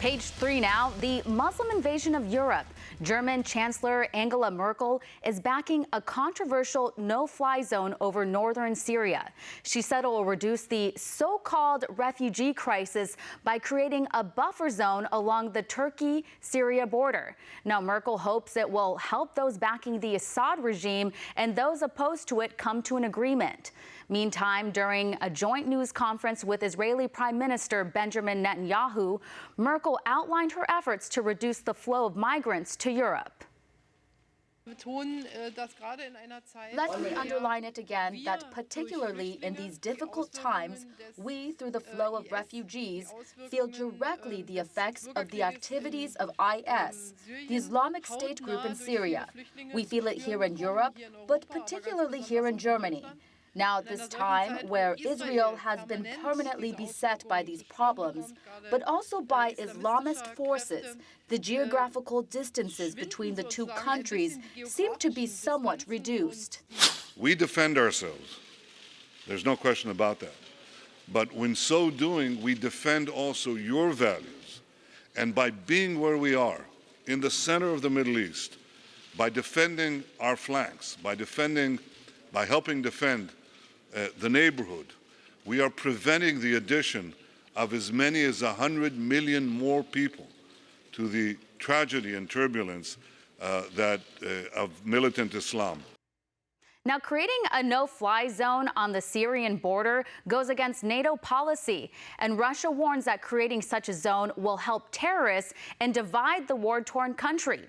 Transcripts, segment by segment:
Page 3 now, the Muslim invasion of Europe. German Chancellor Angela Merkel is backing a controversial no-fly zone over northern Syria. She said it will reduce the so-called refugee crisis by creating a buffer zone along the Turkey-Syria border. Now, Merkel hopes it will help those backing the Assad regime and those opposed to it come to an agreement. Meantime, during a joint news conference with Israeli Prime Minister Benjamin Netanyahu, Merkel outlined her efforts to reduce the flow of migrants to Europe. Let me underline it again that particularly in these difficult times, we, through the flow of refugees, feel directly the effects of the activities of IS, the Islamic State group in Syria. We feel it here in Europe, but particularly here in Germany. Now, at this time, where Israel has been permanently beset by these problems, but also by Islamist forces, the geographical distances between the two countries seem to be somewhat reduced. We defend ourselves. There's no question about that. But when so doing, we defend also your values. And by being where we are, in the center of the Middle East, by defending our flanks, by helping defend the neighborhood, we are preventing the addition of as many as 100 million more people to the tragedy and turbulence of militant Islam. Now, creating a no-fly zone on the Syrian border goes against NATO policy, and Russia warns that creating such a zone will help terrorists and divide the war-torn country.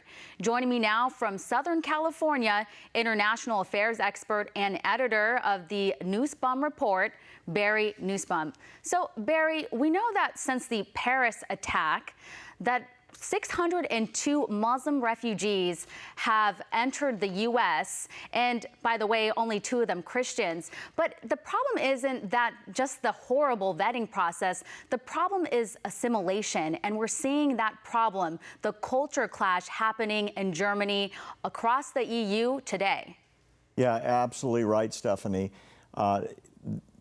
Joining me now from Southern California, international affairs expert and editor of the Nussbaum report, Barry Nussbaum. So, Barry, we know that since the Paris attack, that 602 Muslim refugees have entered the U.S., and by the way, only 2 of them Christians. But the problem isn't that just the horrible vetting process. The problem is assimilation, and we're seeing that problem, the culture clash happening in Germany, across the EU today. Yeah, absolutely right, Stephanie.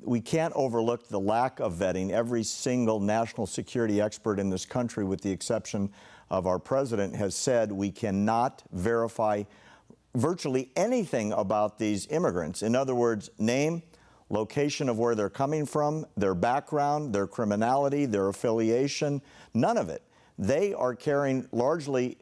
We can't overlook the lack of vetting. Every single national security expert in this country, with the exception of our president, has said we cannot verify virtually anything about these immigrants. In other words, name, location of where they're coming from, their background, their criminality, their affiliation, none of it. They are carrying largely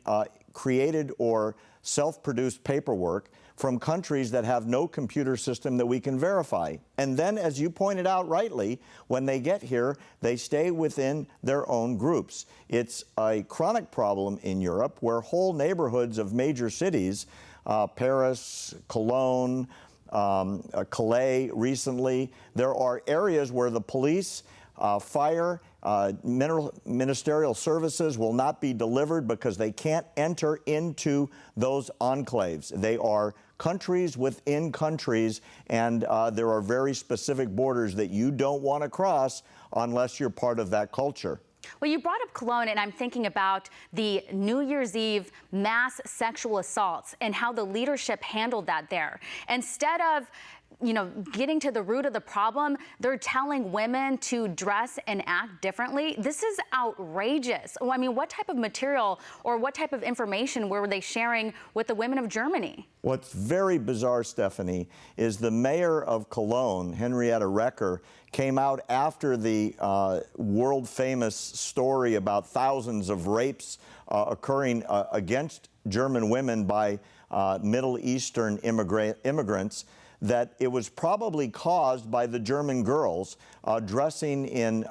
created or self-produced paperwork from countries that have no computer system that we can verify. And then, as you pointed out rightly, when they get here, they stay within their own groups. It's a chronic problem in Europe where whole neighborhoods of major cities, Paris, Cologne, Calais recently, there are areas where the police, fire, ministerial services will not be delivered because they can't enter into those enclaves. They are countries within countries, and there are very specific borders that you don't want to cross unless you're part of that culture. Well, you brought up Cologne, and I'm thinking about the New Year's Eve mass sexual assaults and how the leadership handled that there. Instead of getting to the root of the problem, they're telling women to dress and act differently. This is outrageous. I mean, what type of material or what type of information were they sharing with the women of Germany? What's very bizarre, Stephanie, is the mayor of Cologne, Henrietta Recker, came out after the world-famous story about thousands of rapes occurring against German women by Middle Eastern immigrants, that it was probably caused by the German girls dressing in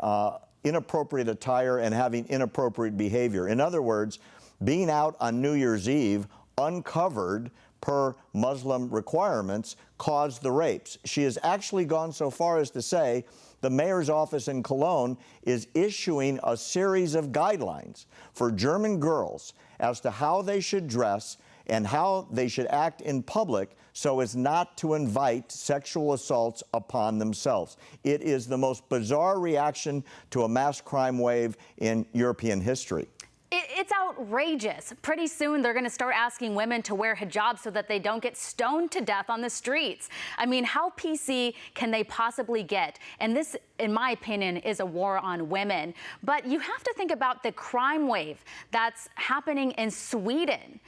inappropriate attire and having inappropriate behavior. In other words, being out on New Year's Eve uncovered per Muslim requirements caused the rapes. She has actually gone so far as to say the mayor's office in Cologne is issuing a series of guidelines for German girls as to how they should dress and how they should act in public so as not to invite sexual assaults upon themselves. It is the most bizarre reaction to a mass crime wave in European history. It's outrageous. Pretty soon they're going to start asking women to wear hijabs so that they don't get stoned to death on the streets. I mean, how PC can they possibly get? And this, in my opinion, is a war on women. But you have to think about the crime wave that's happening in Sweden.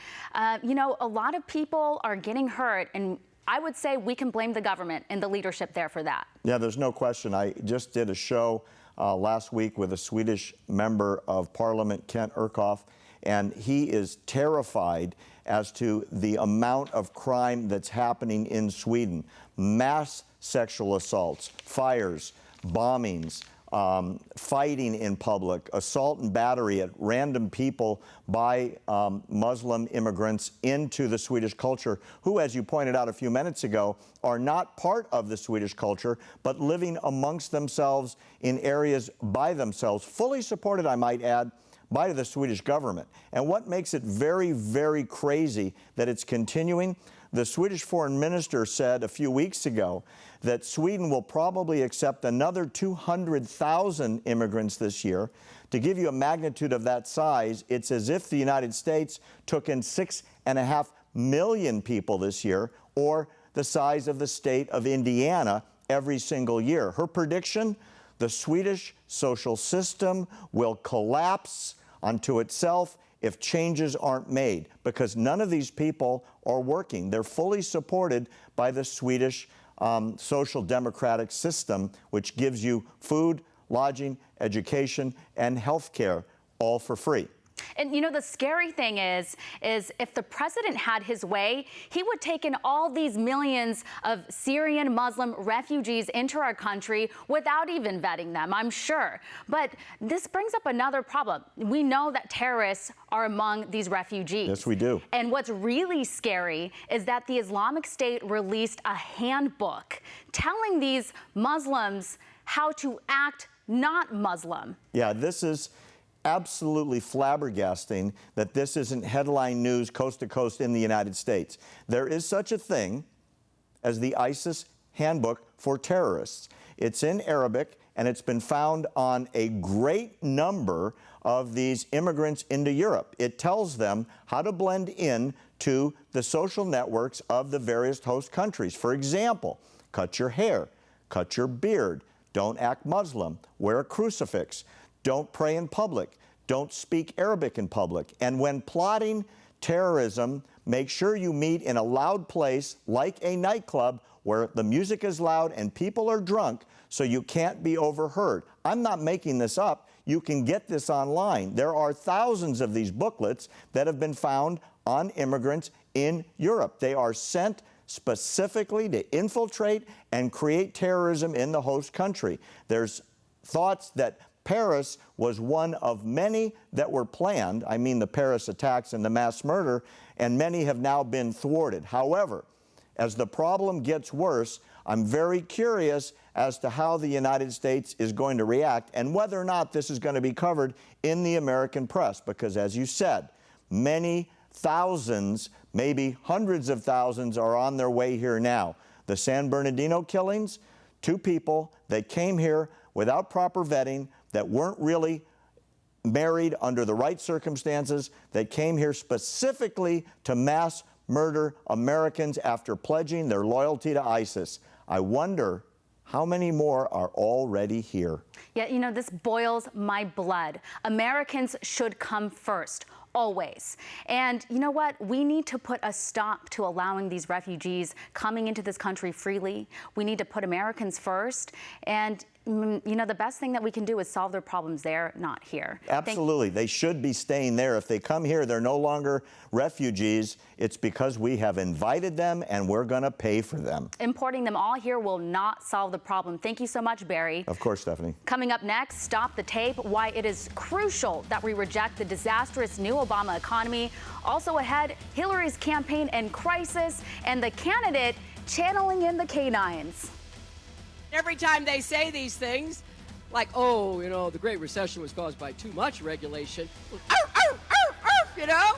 You know, a lot of people are getting hurt, and I would say we can blame the government and the leadership there for that. Yeah, there's no question. I just did a show last week with a Swedish member of parliament, Kent Urkhoff, and he is terrified as to the amount of crime that's happening in Sweden. Mass sexual assaults, fires, bombings, fighting in public, assault and battery at random people by Muslim immigrants into the Swedish culture, who, as you pointed out a few minutes ago, are not part of the Swedish culture, but living amongst themselves in areas by themselves, fully supported, I might add, by the Swedish government. And what makes it very, very crazy that it's continuing, the Swedish foreign minister said a few weeks ago that Sweden will probably accept another 200,000 immigrants this year. To give you a magnitude of that size, it's as if the United States took in 6.5 million people this year, or the size of the state of Indiana every single year. Her prediction, the Swedish social system will collapse unto itself if changes aren't made, because none of these people are working. They're fully supported by the Swedish social democratic system, which gives you food, lodging, education, and health care, all for free. And you know, the scary thing is if the president had his way, he would take in all these millions of Syrian Muslim refugees into our country without even vetting them, I'm sure. But this brings up another problem. We know that terrorists are among these refugees. Yes, we do. And what's really scary is that the Islamic State released a handbook telling these Muslims how to act not Muslim. Yeah, this is absolutely flabbergasting that this isn't headline news coast to coast in the United States. There is such a thing as the ISIS Handbook for Terrorists. It's in Arabic, and it's been found on a great number of these immigrants into Europe. It tells them how to blend in to the social networks of the various host countries. For example, cut your hair, cut your beard, don't act Muslim, wear a crucifix, don't pray in public, don't speak Arabic in public. And when plotting terrorism, make sure you meet in a loud place like a nightclub where the music is loud and people are drunk so you can't be overheard. I'm not making this up. You can get this online. There are thousands of these booklets that have been found on immigrants in Europe. They are sent specifically to infiltrate and create terrorism in the host country. There's thoughts that Paris was one of many that were planned. I mean, the Paris attacks and the mass murder, and many have now been thwarted. However, as the problem gets worse, I'm very curious as to how the United States is going to react and whether or not this is going to be covered in the American press, because as you said, many thousands, maybe hundreds of thousands are on their way here now. The San Bernardino killings, 2 people that came here without proper vetting, that weren't really married under the right circumstances, that came here specifically to mass murder Americans after pledging their loyalty to ISIS. I wonder how many more are already here. Yeah, you know, this boils my blood. Americans should come first, always. And you know what? We need to put a stop to allowing these refugees coming into this country freely. We need to put Americans first. And you know, the best thing that we can do is solve their problems there, not here. Absolutely. They should be staying there. If they come here, they're no longer refugees. It's because we have invited them and we're going to pay for them. Importing them all here will not solve the problem. Thank you so much, Barry. Of course, Stephanie. Coming up next, Stop the Tape, why it is crucial that we reject the disastrous new Obama economy. Also ahead, Hillary's campaign in crisis and the candidate channeling in the canines. Every time they say these things, like, oh, you know, the Great Recession was caused by too much regulation, you know,